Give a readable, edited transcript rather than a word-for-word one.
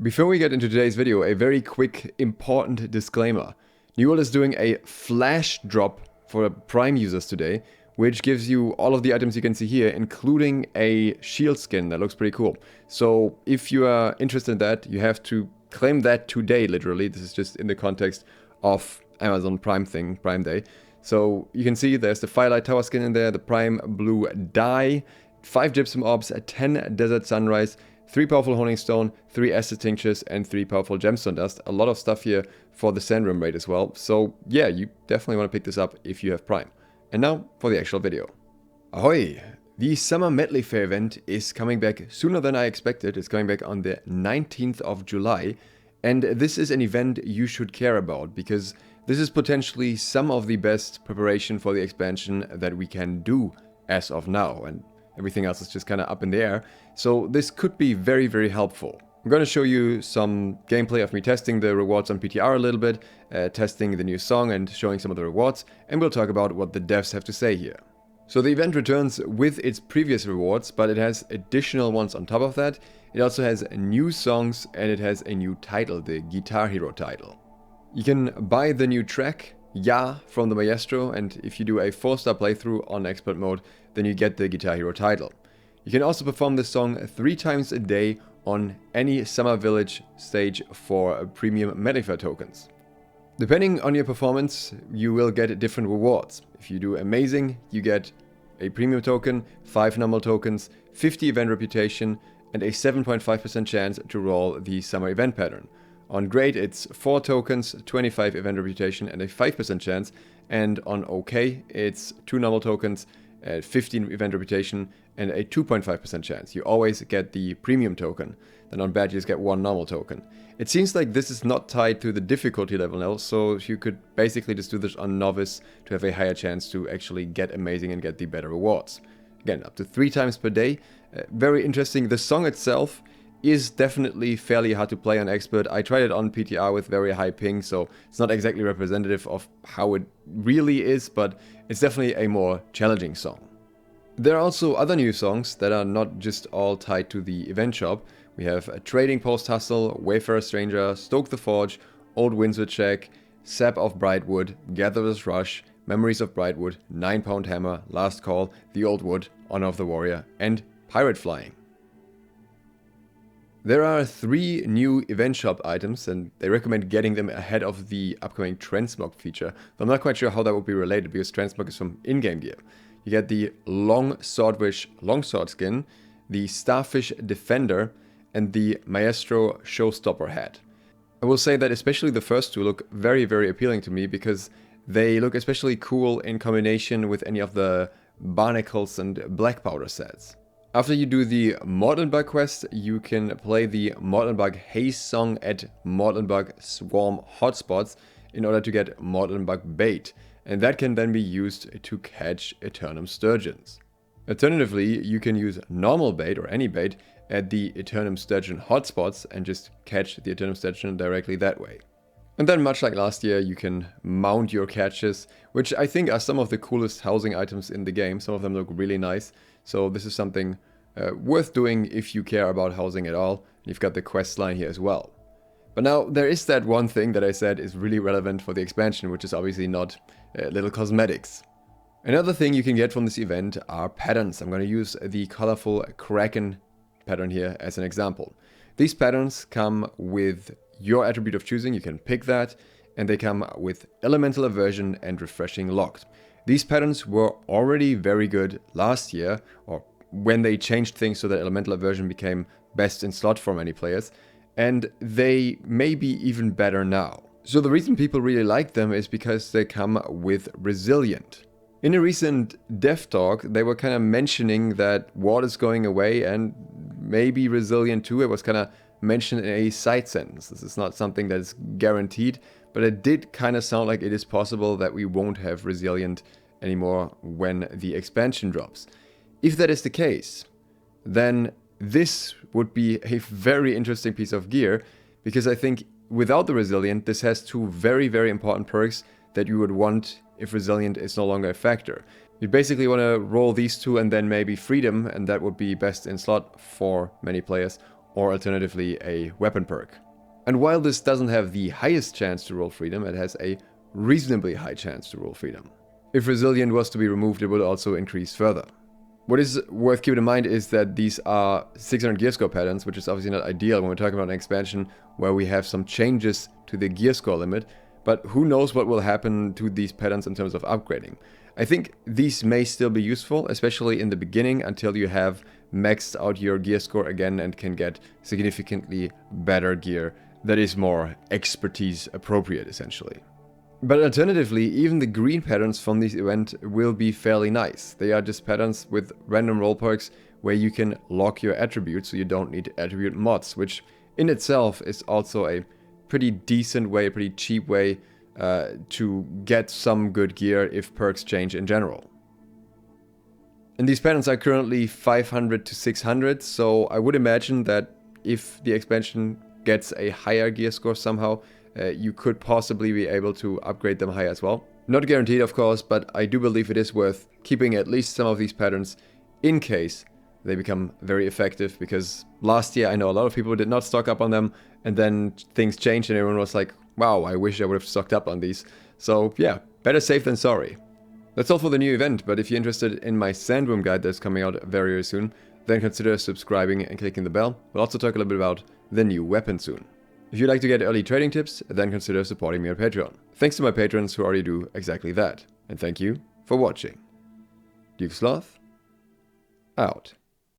Before we get into today's video, a very quick important disclaimer. New World is doing a flash drop for Prime users today, which gives you all of the items you can see here, including a shield skin that looks pretty cool. So if you are interested in that, you have to claim that today, literally. This is just in the context of Amazon Prime Day. So you can see there's the Firelight Tower skin in there, the Prime Blue Dye, 5 Gypsum Orbs, 10 Desert Sunrise, 3 powerful Honing Stone, 3 Acid Tinctures, and 3 powerful Gemstone Dust. A lot of stuff here for the Sandworm raid as well. So yeah, you definitely want to pick this up if you have Prime. And now for the actual video. Ahoy! The Summer Medleyfaire event is coming back sooner than I expected. It's coming back on the 19th of July. And this is an event you should care about, because this is potentially some of the best preparation for the expansion that we can do as of now. And everything else is just kind of up in the air. So this could be very, very helpful. I'm going to show you some gameplay of me testing the rewards on PTR a little bit, testing the new song and showing some of the rewards, and we'll talk about what the devs have to say here. So the event returns with its previous rewards, but it has additional ones on top of that. It also has new songs and it has a new title, the Guitar Hero title. You can buy the new track, Ya, from the Maestro, and if you do a 4-star playthrough on Expert Mode, then you get the Guitar Hero title. You can also perform this song 3 times a day on any Summer Village stage for premium Medleyfaire tokens. Depending on your performance, you will get different rewards. If you do amazing, you get a premium token, 5 normal tokens, 50 event reputation, and a 7.5% chance to roll the summer event pattern. On great, it's 4 tokens, 25 event reputation, and a 5% chance. And on OK, it's 2 normal tokens, 15 event reputation, and a 2.5% chance. You always get the premium token. Then on bad, you just get 1 normal token. It seems like this is not tied to the difficulty level now, so you could basically just do this on novice to have a higher chance to actually get amazing and get the better rewards. Again, up to 3 times per day. Very interesting. The song itself is definitely fairly hard to play on Expert. I tried it on PTR with very high ping, so it's not exactly representative of how it really is, but it's definitely a more challenging song. There are also other new songs that are not just all tied to the event shop. We have a Trading Post Hustle, Wayfarer Stranger, Stoke the Forge, Old Windsor Check, Sap of Brightwood, Gatherer's Rush, Memories of Brightwood, 9-Pound Hammer, Last Call, The Old Wood, Honor of the Warrior, and Pirate Flying. There are 3 new event shop items, and they recommend getting them ahead of the upcoming Transmog feature. But I'm not quite sure how that would be related, because Transmog is from in-game gear. You get the Long Swordwish Longsword skin, the Starfish Defender, and the Maestro Showstopper hat. I will say that especially the first 2 look very, very appealing to me, because they look especially cool in combination with any of the Barnacles and Black Powder sets. After you do the Mortlenbug quest, you can play the Mortlenbug Haze song at Mortlenbug Swarm hotspots in order to get Mortlenbug bait, and that can then be used to catch Eternum Sturgeons. Alternatively, you can use normal bait or any bait at the Eternum Sturgeon hotspots and just catch the Eternum Sturgeon directly that way. And then, much like last year, you can mount your catches, which I think are some of the coolest housing items in the game. Some of them look really nice, so this is something worth doing if you care about housing at all. You've got the quest line here as well. But now, there is that one thing that I said is really relevant for the expansion, which is obviously not little cosmetics. Another thing you can get from this event are patterns. I'm going to use the colorful Kraken pattern here as an example. These patterns come with your attribute of choosing, you can pick that, and they come with Elemental Aversion and Refreshing locked. These patterns were already very good last year, or when they changed things so that Elemental Aversion became best in slot for many players, and they may be even better now. So the reason people really like them is because they come with Resilient. In a recent dev talk, they were kind of mentioning that Ward is going away and maybe Resilient too. It was kind of mentioned in a side sentence. This is not something that is guaranteed, but it did kind of sound like it is possible that we won't have Resilient anymore when the expansion drops. If that is the case, then this would be a very interesting piece of gear, because I think without the Resilient, this has 2 very, very important perks that you would want if Resilient is no longer a factor. You basically want to roll these 2 and then maybe Freedom, and that would be best in slot for many players. or alternatively a weapon perk. And while this doesn't have the highest chance to roll freedom, it has a reasonably high chance to roll freedom. If Resilient was to be removed, it would also increase further. What is worth keeping in mind is that these are 600 gear score patterns, which is obviously not ideal when we're talking about an expansion where we have some changes to the gear score limit, but who knows what will happen to these patterns in terms of upgrading. I think these may still be useful, especially in the beginning until you have maxed out your gear score again and can get significantly better gear that is more expertise appropriate essentially. But alternatively, even the green patterns from this event will be fairly nice. They are just patterns with random roll perks where you can lock your attributes so you don't need attribute mods, which in itself is also a pretty decent way, a pretty cheap way to get some good gear if perks change in general. And these patterns are currently 500 to 600, so I would imagine that if the expansion gets a higher gear score somehow, you could possibly be able to upgrade them higher as well. Not guaranteed, of course, but I do believe it is worth keeping at least some of these patterns in case they become very effective, because last year I know a lot of people did not stock up on them, and then things changed and everyone was like, wow, I wish I would have stocked up on these. So yeah, better safe than sorry. That's all for the new event, but if you're interested in my Sandworm guide that's coming out very, very soon, then consider subscribing and clicking the bell. We'll also talk a little bit about the new weapon soon. If you'd like to get early trading tips, then consider supporting me on Patreon. Thanks to my patrons who already do exactly that. And thank you for watching. Sloth, out.